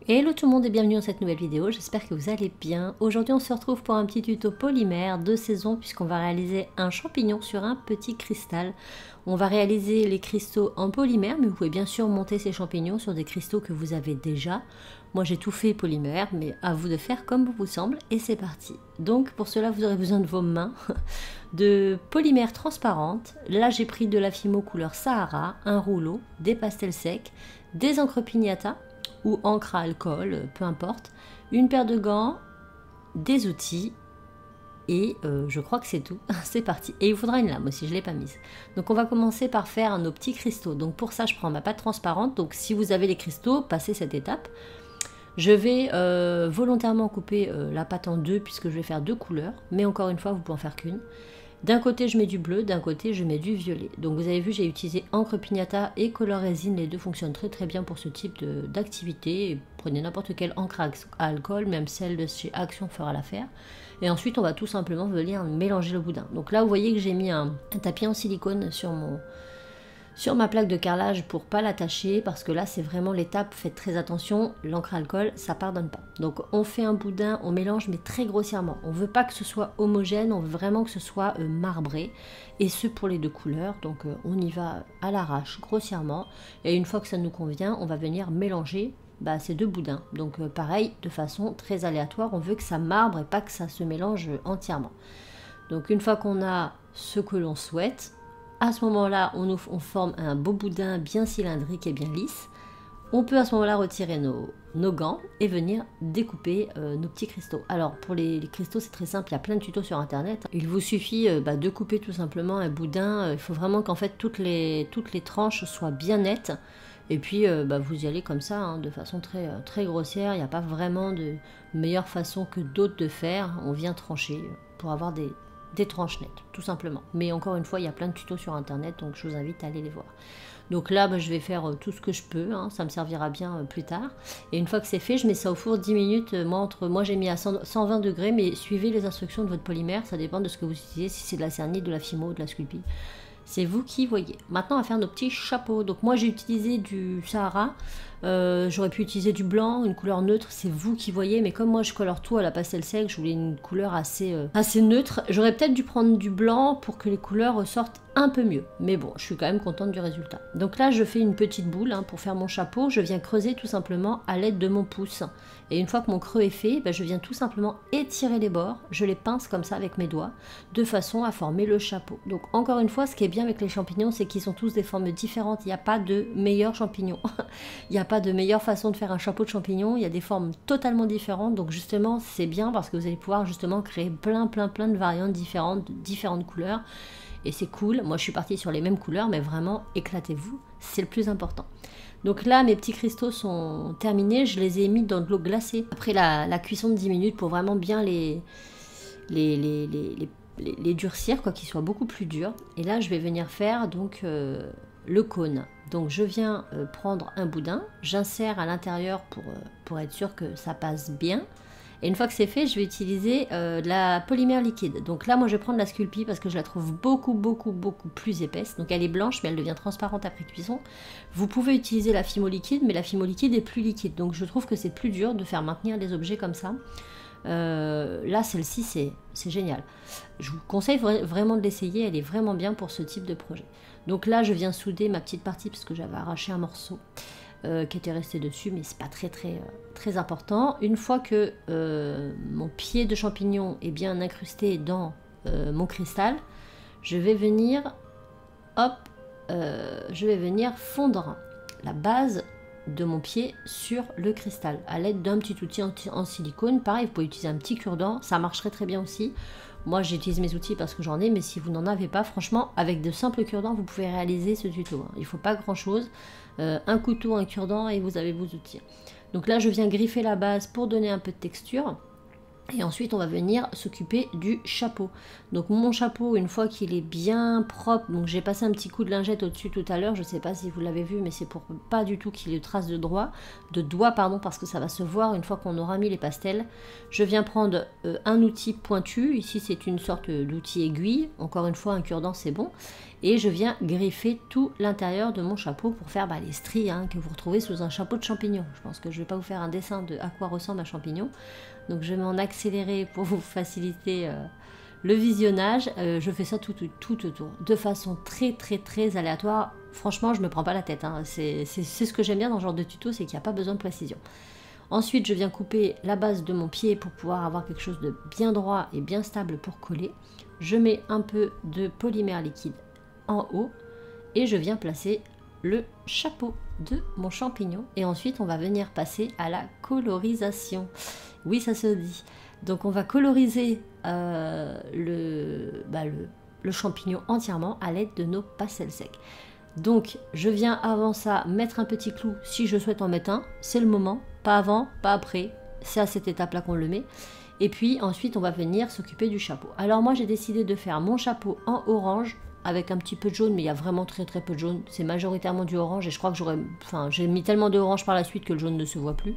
Hello tout le monde et bienvenue dans cette nouvelle vidéo, j'espère que vous allez bien. Aujourd'hui on se retrouve pour un petit tuto polymère de saison puisqu'on va réaliser un champignon sur un petit cristal. On va réaliser les cristaux en polymère, mais vous pouvez bien sûr monter ces champignons sur des cristaux que vous avez déjà. Moi j'ai tout fait polymère, mais à vous de faire comme vous semble et c'est parti. Donc pour cela vous aurez besoin de vos mains, de polymère transparente. Là j'ai pris de la Fimo couleur Sahara, un rouleau, des pastels secs, des encres pignata ou encre à alcool, peu importe, une paire de gants, des outils et je crois que c'est tout. C'est parti. Et il faudra une lame aussi, je ne l'ai pas mise. Donc on va commencer par faire nos petits cristaux. Donc pour ça je prends ma pâte transparente. Donc si vous avez les cristaux, passez cette étape. Je vais volontairement couper la pâte en deux puisque je vais faire deux couleurs. Mais encore une fois, vous pouvez en faire qu'une. D'un côté je mets du bleu, d'un côté je mais du violet. Donc vous avez vu, j'ai utilisé encre pignata et color résine, les deux fonctionnent très bien pour ce type d'activité. Prenez n'importe quelle encre à alcool, même celle de chez Action fera l'affaire. Et ensuite on va tout simplement venir mélanger le boudin. Donc là vous voyez que j'ai mis un tapis en silicone sur ma plaque de carrelage pour pas l'attacher, parce que là c'est vraiment l'étape, faites très attention, l'encre alcool ça pardonne pas. Donc on fait un boudin, on mélange mais très grossièrement, on veut pas que ce soit homogène, on veut vraiment que ce soit marbré, et ce pour les deux couleurs. Donc on y va à l'arrache grossièrement, et une fois que ça nous convient on va venir mélanger ces deux boudins. Donc pareil, de façon très aléatoire, on veut que ça marbre et pas que ça se mélange entièrement. Donc une fois qu'on a ce que l'on souhaite, à ce moment-là, on forme un beau boudin bien cylindrique et bien lisse. On peut à ce moment-là retirer nos gants et venir découper nos petits cristaux. Alors pour les cristaux, c'est très simple, il y a plein de tutos sur internet. Il vous suffit de couper tout simplement un boudin. Il faut vraiment qu'en fait toutes les tranches soient bien nettes. Et puis vous y allez comme ça, de façon très grossière. Il n'y a pas vraiment de meilleure façon que d'autres de faire. On vient trancher pour avoir des tranches nettes, tout simplement. Mais encore une fois, il y a plein de tutos sur internet, donc je vous invite à aller les voir. Donc là, je vais faire tout ce que je peux, ça me servira bien plus tard. Et une fois que c'est fait, je mets ça au four 10 minutes. Moi j'ai mis à 120 degrés, mais suivez les instructions de votre polymère, ça dépend de ce que vous utilisez, si c'est de la cernite, de la Fimo, de la Sculpey. C'est vous qui voyez. Maintenant, on va faire nos petits chapeaux. Donc moi, j'ai utilisé du Sahara. J'aurais pu utiliser du blanc, une couleur neutre. C'est vous qui voyez. Mais comme moi, je colore tout à la pastel sec, je voulais une couleur assez neutre. J'aurais peut-être dû prendre du blanc pour que les couleurs ressortent un peu mieux. Mais bon, je suis quand même contente du résultat. Donc là, je fais une petite boule pour faire mon chapeau. Je viens creuser tout simplement à l'aide de mon pouce. Et une fois que mon creux est fait, je viens tout simplement étirer les bords. Je les pince comme ça avec mes doigts, de façon à former le chapeau. Donc encore une fois, ce qui est bien avec les champignons, c'est qu'ils sont tous des formes différentes. Il n'y a pas de meilleurs champignons. Il n'y a pas de meilleure façon de faire un chapeau de champignons. Il y a des formes totalement différentes. Donc justement, c'est bien parce que vous allez pouvoir justement créer plein de variantes différentes, de différentes couleurs. Et c'est cool. Moi, je suis partie sur les mêmes couleurs, mais vraiment, éclatez-vous. C'est le plus important. Donc là, mes petits cristaux sont terminés. Je les ai mis dans de l'eau glacée après la cuisson de 10 minutes pour vraiment bien les durcir, qu'ils soient beaucoup plus durs. Et là, je vais venir faire donc le cône. Donc je viens prendre un boudin, j'insère à l'intérieur pour être sûr que ça passe bien. Et une fois que c'est fait, je vais utiliser de la polymère liquide. Donc là, moi, je vais prendre la Sculpey parce que je la trouve beaucoup plus épaisse. Donc elle est blanche, mais elle devient transparente après cuisson. Vous pouvez utiliser la Fimo liquide, mais la Fimo liquide est plus liquide. Donc je trouve que c'est plus dur de faire maintenir des objets comme ça. Là, celle-ci, c'est génial. Je vous conseille vraiment de l'essayer. Elle est vraiment bien pour ce type de projet. Donc là, je viens souder ma petite partie parce que j'avais arraché un morceau qui était resté dessus, mais c'est pas très important. Une fois que mon pied de champignon est bien incrusté dans mon cristal, je vais venir fondre la base de mon pied sur le cristal à l'aide d'un petit outil en silicone. Pareil, vous pouvez utiliser un petit cure-dent, ça marcherait très bien aussi. Moi j'utilise mes outils parce que j'en ai, mais si vous n'en avez pas, franchement avec de simples cure-dents vous pouvez réaliser ce tuto. Il ne faut pas grand chose, un couteau, un cure-dent et vous avez vos outils. Donc là je viens griffer la base pour donner un peu de texture. Et ensuite on va venir s'occuper du chapeau. Donc mon chapeau, une fois qu'il est bien propre, donc j'ai passé un petit coup de lingette au-dessus tout à l'heure, je ne sais pas si vous l'avez vu, mais c'est pour pas du tout qu'il y ait de traces de doigts, parce que ça va se voir une fois qu'on aura mis les pastels. Je viens prendre un outil pointu, ici c'est une sorte d'outil aiguille, encore une fois un cure-dent c'est bon. et je viens griffer tout l'intérieur de mon chapeau pour faire les stries que vous retrouvez sous un chapeau de champignon. Je pense que je ne vais pas vous faire un dessin de à quoi ressemble un champignon, donc je vais m'en accélérer pour vous faciliter le visionnage. Je fais ça tout autour, de façon très aléatoire. Franchement, je me prends pas la tête, c'est ce que j'aime bien dans ce genre de tuto, c'est qu'il n'y a pas besoin de précision. Ensuite, je viens couper la base de mon pied pour pouvoir avoir quelque chose de bien droit et bien stable pour coller. Je mets un peu de polymère liquide en haut et je viens placer le chapeau de mon champignon. Et ensuite, on va venir passer à la colorisation. Oui, ça se dit. Donc, on va coloriser le champignon entièrement à l'aide de nos pastels secs. Donc, je viens avant ça mettre un petit clou si je souhaite en mettre un. C'est le moment, pas avant, pas après. C'est à cette étape-là qu'on le met. Et puis ensuite, on va venir s'occuper du chapeau. Alors moi, j'ai décidé de faire mon chapeau en orange avec un petit peu de jaune, mais il y a vraiment très peu de jaune. C'est majoritairement du orange et je crois que j'ai mis tellement d'orange par la suite que le jaune ne se voit plus.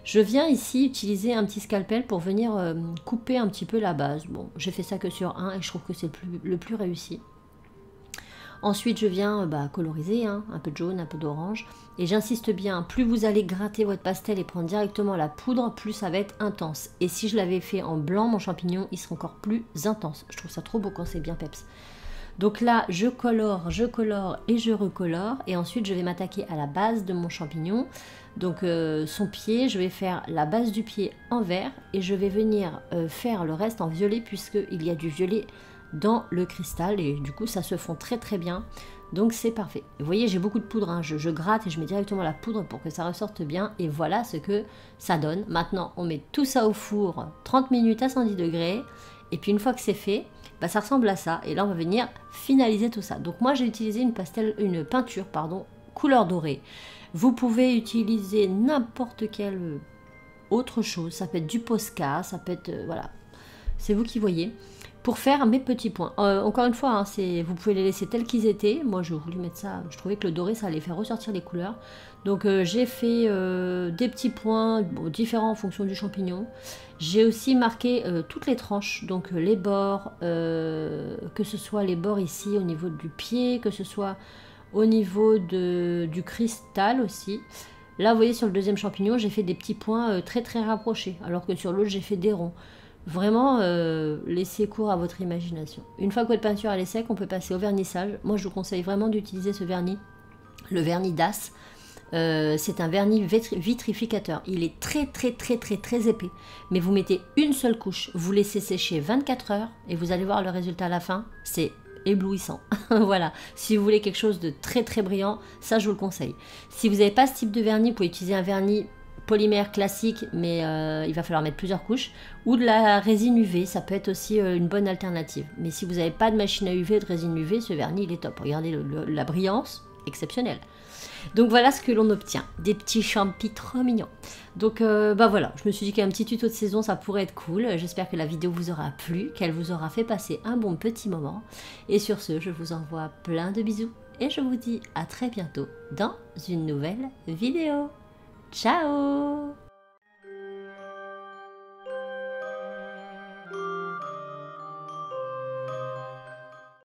Je viens ici utiliser un petit scalpel pour venir couper un petit peu la base. Bon, j'ai fait ça que sur un et je trouve que c'est le plus réussi. Ensuite, je viens coloriser, un peu de jaune, un peu d'orange. Et j'insiste bien, plus vous allez gratter votre pastel et prendre directement la poudre, plus ça va être intense. Et si je l'avais fait en blanc, mon champignon, il serait encore plus intense. Je trouve ça trop beau quand c'est bien peps. Donc là, je colore et je recolore. Et ensuite, je vais m'attaquer à la base de mon champignon. Donc son pied, je vais faire la base du pied en vert. Et je vais venir faire le reste en violet, puisqu'il y a du violet dans le cristal et du coup ça se fond très bien, donc c'est parfait. Vous voyez, j'ai beaucoup de poudre, je gratte et je mets directement la poudre pour que ça ressorte bien et voilà ce que ça donne. Maintenant on met tout ça au four 30 minutes à 110 degrés et puis une fois que c'est fait, ça ressemble à ça et là on va venir finaliser tout ça. Donc moi j'ai utilisé une peinture couleur dorée. Vous pouvez utiliser n'importe quelle autre chose, ça peut être du Posca, ça peut être voilà, c'est vous qui voyez. Pour faire mes petits points. Encore une fois, vous pouvez les laisser tels qu'ils étaient. Moi, je voulais mettre ça. Je trouvais que le doré, ça allait faire ressortir les couleurs. Donc, j'ai fait des petits points différents en fonction du champignon. J'ai aussi marqué toutes les tranches, donc les bords, que ce soit les bords ici au niveau du pied, que ce soit au niveau du cristal aussi. Là, vous voyez, sur le deuxième champignon, j'ai fait des petits points très rapprochés, alors que sur l'autre, j'ai fait des ronds. Vraiment, laissez cours à votre imagination. Une fois que votre peinture elle est sec, on peut passer au vernissage. Moi, je vous conseille vraiment d'utiliser ce vernis, le vernis DAS. C'est un vernis vitrificateur. Il est très épais. Mais vous mettez une seule couche, vous laissez sécher 24 heures et vous allez voir le résultat à la fin. C'est éblouissant. Voilà. Si vous voulez quelque chose de très brillant, ça, je vous le conseille. Si vous n'avez pas ce type de vernis, vous pouvez utiliser un vernis polymère classique, mais il va falloir mettre plusieurs couches, ou de la résine UV, ça peut être aussi une bonne alternative. Mais si vous n'avez pas de machine à UV, de résine UV, ce vernis il est top. Regardez la brillance, exceptionnelle. Donc voilà ce que l'on obtient, des petits champis trop mignons. Donc voilà, je me suis dit qu'un petit tuto de saison ça pourrait être cool. J'espère que la vidéo vous aura plu, qu'elle vous aura fait passer un bon petit moment. Et sur ce, je vous envoie plein de bisous et je vous dis à très bientôt dans une nouvelle vidéo. Ciao!